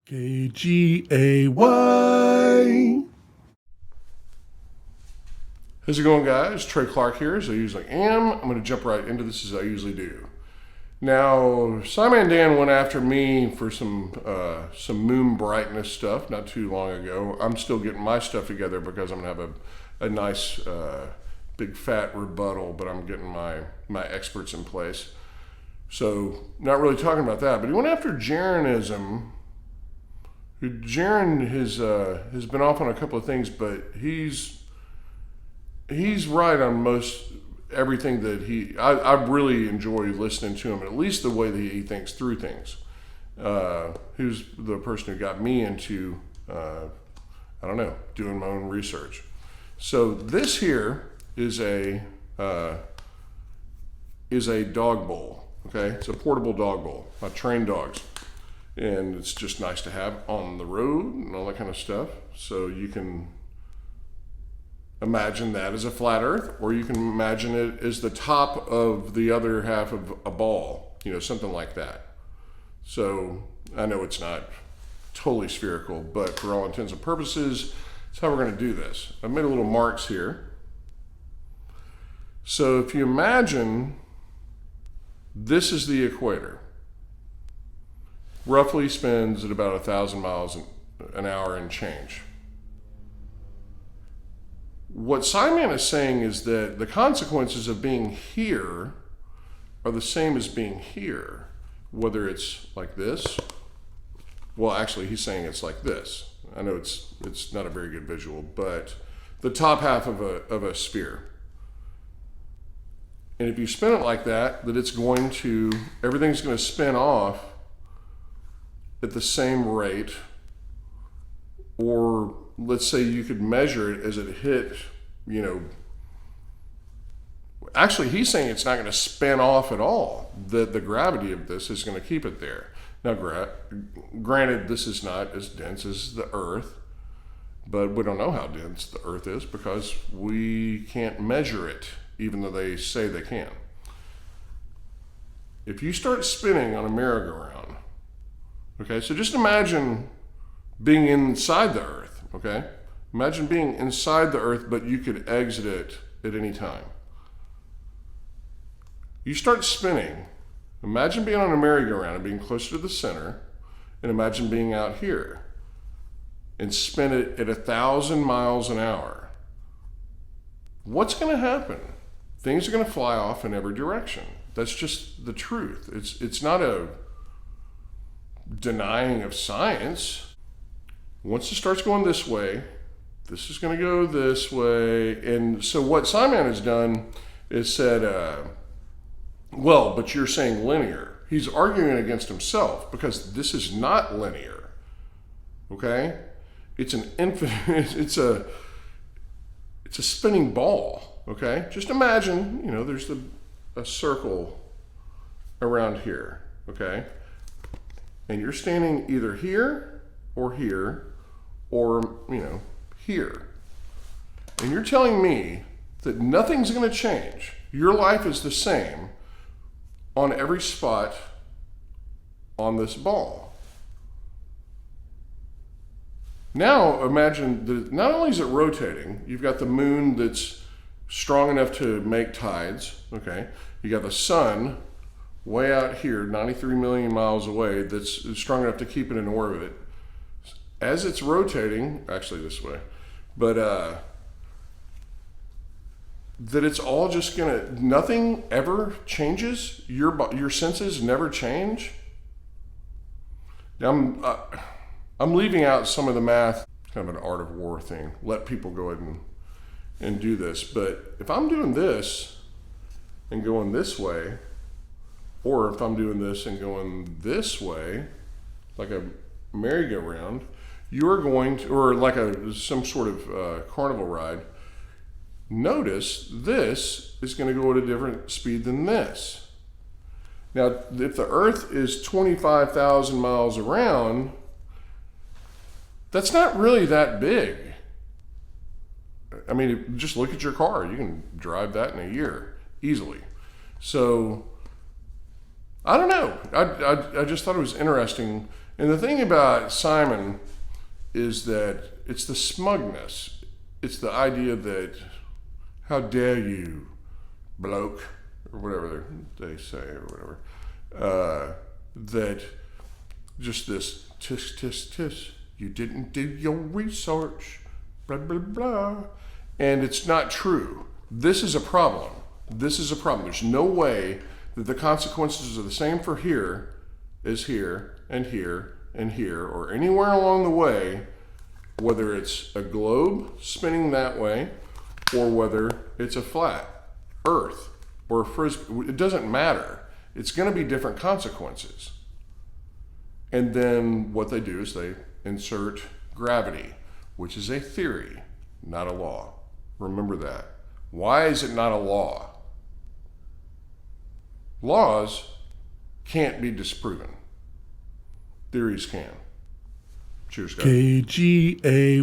KGAY. How's it going, guys? Trey Clark here, as I usually am. I'm going to jump right into this as I usually do. Now, SCI-MAN-DAN went after me for some moon brightness stuff not too long ago. I'm still getting my stuff together because I'm going to have a nice big fat rebuttal, but I'm getting my experts in place. So, not really talking about that, but he went after Jeranism. Jaron has been off on a couple of things, but he's right on most everything that I really enjoy listening to him, at least the way that he thinks through things. He was the person who got me into, doing my own research. So this here is a dog bowl. Okay, it's a portable dog bowl. I train dogs, and it's just nice to have on the road and all that kind of stuff. So you can imagine that as a flat earth, or you can imagine it as the top of the other half of a ball, something like that. So I know it's not totally spherical, but for all intents and purposes, that's how we're going to do this. I've made a little marks here. So if you imagine this is the equator, roughly spins at about 1,000 miles an hour and change. What SCI-MAN is saying is that the consequences of being here are the same as being here, whether it's like this. Well, actually, he's saying it's like this. I know it's not a very good visual, but the top half of a sphere. And if you spin it like that, everything's going to spin off at the same rate, or let's say you could measure it as it hit, actually he's saying it's not going to spin off at all, that the gravity of this is going to keep it there. Now, granted, this is not as dense as the Earth, but we don't know how dense the Earth is because we can't measure it, even though they say they can. If you start spinning on a merry-go-round, okay, so just imagine being inside the Earth, okay? Imagine being inside the Earth, but you could exit it at any time. You start spinning. Imagine being on a merry-go-round and being closer to the center, and imagine being out here and spin it at 1,000 miles an hour. What's going to happen? Things are going to fly off in every direction. That's just the truth. It's not a denying of science. Once it starts going this way, this is going to go this way. And so what SCI-MAN has done is said, but you're saying linear. He's arguing against himself because this is not linear. Okay? It's an infinite, it's a spinning ball. Okay, just imagine, there's a circle around here, okay? And you're standing either here, or here. And you're telling me that nothing's going to change. Your life is the same on every spot on this ball. Now imagine that not only is it rotating, you've got the moon that's strong enough to make tides, okay? You got the sun way out here, 93 million miles away, that's strong enough to keep it in orbit. As it's rotating, actually this way, but that it's all just nothing ever changes? Your senses never change? Now I'm leaving out some of the math, kind of an art of war thing. Let people go ahead and do this. But if I'm doing this and going this way, or if I'm doing this and going this way, like a merry-go-round, you're going to, or like some sort of carnival ride, notice this is going to go at a different speed than this. Now, if the Earth is 25,000 miles around, that's not really that big. I mean, just look at your car. You can drive that in a year easily. So I don't know. I just thought it was interesting And the thing about Simon is that it's the smugness. It's the idea that, how dare you, bloke, or whatever they say, or whatever, that just this tisk, tisk, tisk, you didn't do your research, blah, blah, blah. And it's not true. This is a problem. This is a problem. There's no way that the consequences are the same for here as here and here and here or anywhere along the way, whether it's a globe spinning that way or whether it's a flat earth or a frisbee. It doesn't matter. It's going to be different consequences. And then what they do is they insert gravity, which is a theory, not a law. Remember that. Why is it not a law? Laws can't be disproven. Theories can. Cheers, guys. KGAY.